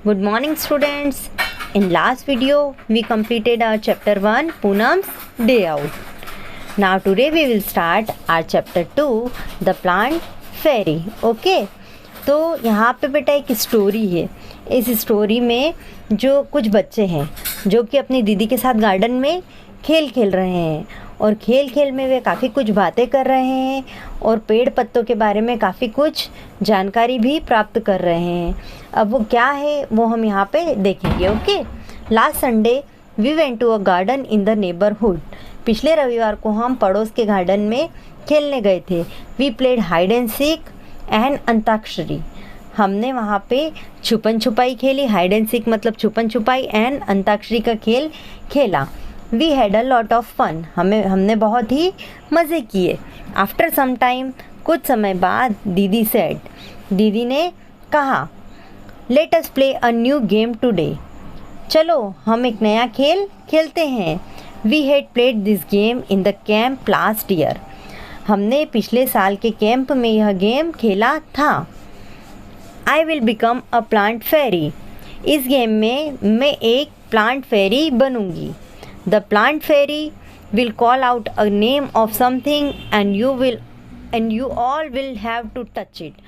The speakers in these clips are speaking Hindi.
Good morning, students. In last video, we completed our chapter 1, Poonam's Day Out. Now today we will start our chapter 2, The Plant Fairy. Okay? तो यहाँ पे बेटा एक स्टोरी है. इस स्टोरी में जो कुछ बच्चे हैं जो कि अपनी दीदी के साथ गार्डन में खेल रहे हैं और खेल में वे काफ़ी कुछ बातें कर रहे हैं और पेड़ पत्तों के बारे में काफ़ी कुछ जानकारी भी प्राप्त कर रहे हैं. अब वो क्या है वो हम यहाँ पे देखेंगे. Okay. Last Sunday we went to a garden in the neighbourhood. पिछले रविवार को हम पड़ोस के गार्डन में खेलने गए थे. We played hide and seek and antakshari. हमने वहाँ पे छुपन छुपाई खेली. हाइड एंड सीक मतलब छुपन छुपाई एंड अंताक्षरी का खेल खेला. We had a lot of fun. हमने बहुत ही मज़े किए. आफ्टर सम टाइम कुछ समय बाद दीदी ने कहा let us play a new game today. चलो हम एक नया खेल खेलते हैं. We had played this game in the camp last year. हमने पिछले साल के कैंप में यह गेम खेला था. I will become a plant fairy. इस गेम में मैं एक प्लांट फेरी बनूंगी. The plant fairy will call out a name of something and you all will have to touch it.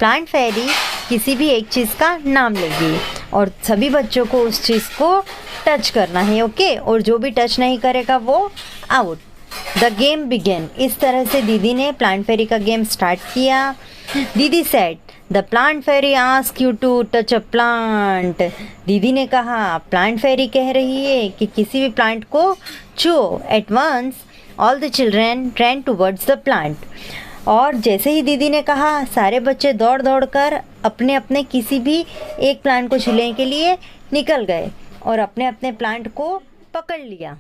Plant fairy किसी भी एक चीज़ का नाम लेगी और सभी बच्चों को उस चीज़ को टच करना है. ओके. और जो भी टच नहीं करेगा वो आउट. The game begin. इस तरह से दीदी ने प्लांट फेरी का गेम स्टार्ट किया. दीदी said the plant fairy ask you to touch a plant. दीदी ने कहा प्लांट फेरी कह रही है कि किसी भी प्लांट को छुओ. At once all the children ran towards the plant. और जैसे ही दीदी ने कहा सारे बच्चे दौड़ कर अपने अपने किसी भी एक प्लांट को छूने के लिए निकल गए और अपने अपने प्लांट को पकड़ लिया.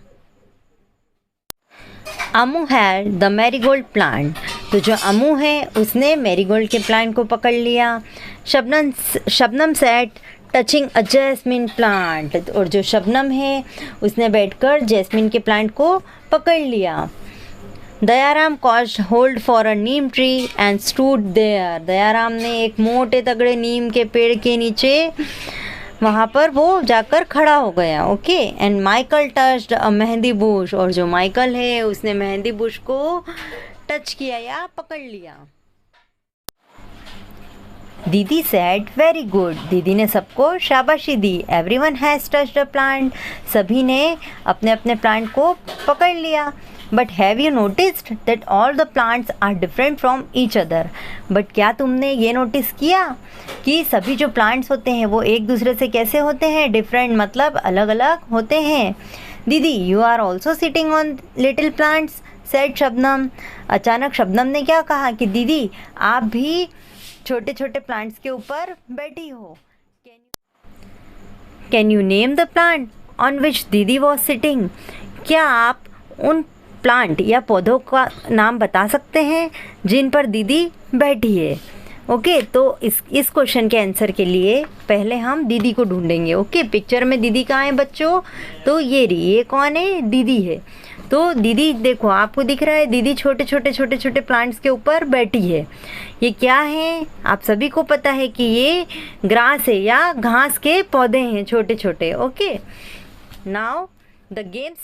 Amu had the marigold plant. तो जो अमू है उसने मैरीगोल्ड के प्लांट को पकड़ लिया. Shabnam set touching a jasmine plant. और जो शबनम है उसने बैठकर जैस्मिन के प्लांट को पकड़ लिया. Dayaram caught hold for a neem tree and stood there. Dayaram ने एक मोटे तगड़े नीम के पेड़ के नीचे वहाँ पर वो जाकर खड़ा हो गया. Okay. And Michael touched a mehndi Bush. और जो माइकल है उसने मेहंदी बुश को टच किया या पकड़ लिया. दीदी सेड वेरी गुड. दीदी ने सबको शाबाशी दी. Everyone has touched a plant. सभी ने अपने अपने प्लांट को पकड़ लिया. But have you noticed that all the plants are different from each other. But क्या तुमने ये नोटिस किया कि सभी जो प्लांट्स होते हैं वो एक दूसरे से कैसे होते हैं? डिफरेंट मतलब अलग अलग होते हैं. Didi you are also sitting on little plants said Shabnam. अचानक शबनम ने क्या कहा कि दीदी आप भी छोटे छोटे प्लांट्स के ऊपर बैठी हो. Can you name the plant on which दीदी वॉज सिटिंग. क्या आप उन प्लांट या पौधों का नाम बता सकते हैं जिन पर दीदी बैठी है? ओके. तो इस क्वेश्चन के आंसर के लिए पहले हम दीदी को ढूंढेंगे. ओके. पिक्चर में दीदी कहाँ है बच्चों? तो ये कौन है? दीदी है. तो दीदी देखो आपको दिख रहा है दीदी छोटे छोटे प्लांट्स के ऊपर बैठी है. ये क्या है? आप सभी को पता है कि ये ग्रास है या घास के पौधे हैं छोटे छोटे. Okay. Now the game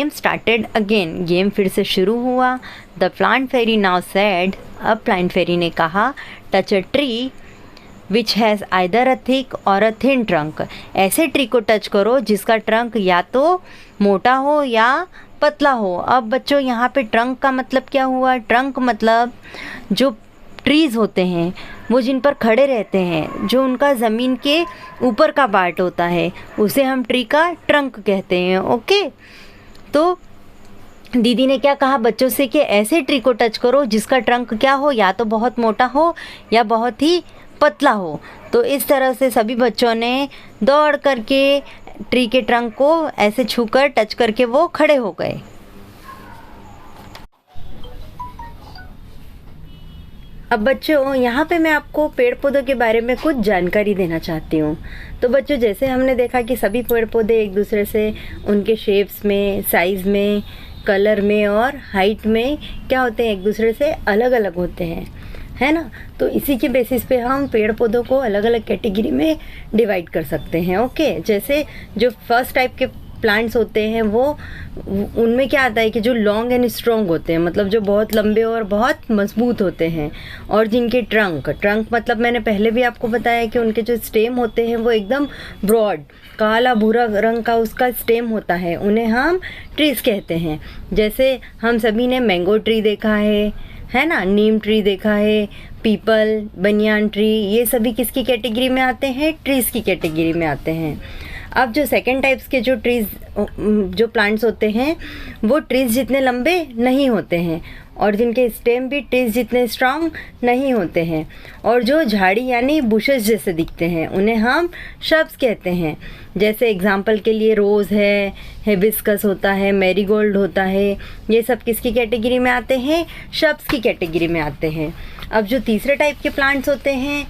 started again. Game फिर से शुरू हुआ. The plant fairy now said. अब प्लांट फेरी ने कहा touch a tree which has either a thick or a thin trunk. ऐसे ट्री को टच करो जिसका ट्रंक या तो मोटा हो या पतला हो. अब बच्चों यहाँ पे ट्रंक का मतलब क्या हुआ? ट्रंक मतलब जो ट्रीज़ होते हैं वो जिन पर खड़े रहते हैं, जो उनका ज़मीन के ऊपर का पार्ट होता है उसे हम ट्री का ट्रंक कहते हैं. ओके. तो दीदी ने क्या कहा बच्चों से कि ऐसे ट्री को टच करो जिसका ट्रंक क्या हो, या तो बहुत मोटा हो या बहुत ही पतला हो. तो इस तरह से सभी बच्चों ने दौड़ करके ट्री के ट्रंक को ऐसे छूकर टच करके वो खड़े हो गए. अब बच्चों यहाँ पे मैं आपको पेड़ पौधों के बारे में कुछ जानकारी देना चाहती हूँ. तो बच्चों जैसे हमने देखा कि सभी पेड़ पौधे एक दूसरे से उनके शेप्स में, साइज़ में, कलर में और हाइट में क्या होते हैं, एक दूसरे से अलग अलग होते हैं. है ना। तो इसी के बेसिस पे हम पेड़ पौधों को अलग अलग कैटेगरी में डिवाइड कर सकते हैं। ओके, जैसे जो फर्स्ट टाइप के प्लांट्स होते हैं वो उनमें क्या आता है कि जो लॉन्ग एंड स्ट्रॉन्ग होते हैं, मतलब जो बहुत लंबे और बहुत मजबूत होते हैं, और जिनके ट्रंक मतलब मैंने पहले भी आपको बताया कि उनके जो स्टेम होते हैं वो एकदम ब्रॉड काला भूरा रंग का उसका स्टेम होता है, उन्हें हम ट्रीज कहते हैं। जैसे हम सभी ने मैंगो ट्री देखा है ना, नीम ट्री देखा है, पीपल, बनियान ट्री, ये सभी किसकी कैटेगरी में आते हैं? ट्रीज की कैटेगरी में आते हैं। अब जो सेकंड टाइप्स के जो प्लांट्स होते हैं वो ट्रीज जितने लंबे नहीं होते हैं और जिनके स्टेम भी ट्रीज जितने स्ट्रांग नहीं होते हैं, और जो झाड़ी यानी बुशेस जैसे दिखते हैं उन्हें हम श्रब्स कहते हैं। जैसे एग्जांपल के लिए रोज़ है, हिबिस्कस होता है, मैरीगोल्ड होता है, ये सब किसकी कैटेगरी में आते हैं? श्रब्स की कैटेगरी में आते हैं। अब जो तीसरे टाइप के प्लांट्स होते हैं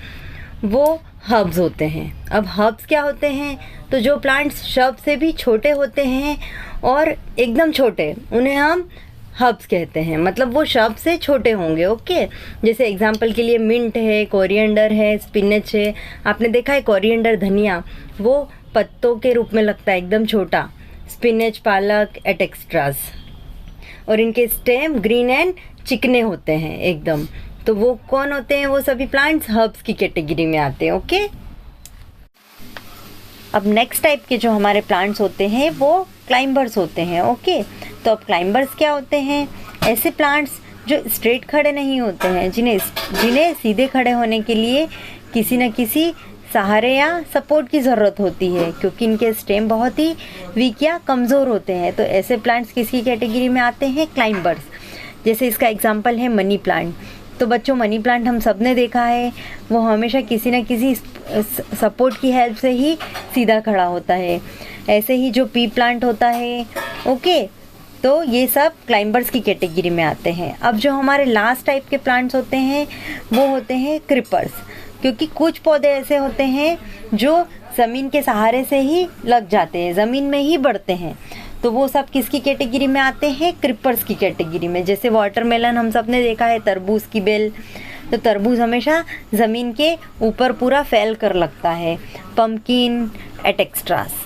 वो हर्ब्स होते हैं। अब हर्ब्स क्या होते हैं? तो जो प्लांट्स श्रब से भी छोटे होते हैं और एकदम छोटे, उन्हें हम हर्ब्स कहते हैं, मतलब वो श्रब से छोटे होंगे। ओके, जैसे एग्जांपल के लिए मिंट है, कोरिएंडर है, स्पिनच है। आपने देखा है कोरिएंडर, धनिया, वो पत्तों के रूप में लगता है एकदम छोटा। स्पिनच, पालक, एटेक्स्ट्रास, और इनके स्टेम ग्रीन एंड चिकने होते हैं एकदम। तो वो कौन होते हैं? वो सभी प्लांट्स हर्ब्स की कैटेगरी में आते हैं। ओके, अब नेक्स्ट टाइप के जो हमारे प्लांट्स होते हैं वो क्लाइंबर्स होते हैं। ओके, तो अब क्लाइंबर्स क्या होते हैं? ऐसे प्लांट्स जो स्ट्रेट खड़े नहीं होते हैं, जिन्हें सीधे खड़े होने के लिए किसी न किसी सहारे या सपोर्ट की ज़रूरत होती है, क्योंकि इनके स्टेम बहुत ही वीक या कमज़ोर होते हैं। तो ऐसे प्लांट्स किसकी कैटेगरी में आते हैं? क्लाइंबर्स। जैसे इसका एग्जांपल है मनी प्लांट। तो बच्चों, मनी प्लांट हम सब ने देखा है, वो हमेशा किसी न किसी सपोर्ट की हेल्प से ही सीधा खड़ा होता है। ऐसे ही जो पी प्लांट होता है, ओके, तो ये सब क्लाइंबर्स की कैटेगरी में आते हैं। अब जो हमारे लास्ट टाइप के प्लांट्स होते हैं वो होते हैं क्रीपर्स, क्योंकि कुछ पौधे ऐसे होते हैं जो ज़मीन के सहारे से ही लग जाते हैं, ज़मीन में ही बढ़ते हैं। तो वो सब किसकी कैटेगरी में आते हैं? क्रीपर्स की कैटेगरी में। जैसे वाटरमेलन हम सब ने देखा है, तरबूज की बेल, तो तरबूज हमेशा ज़मीन के ऊपर पूरा फैल कर लगता है। पम्पकिन, एटेक्स्ट्रास।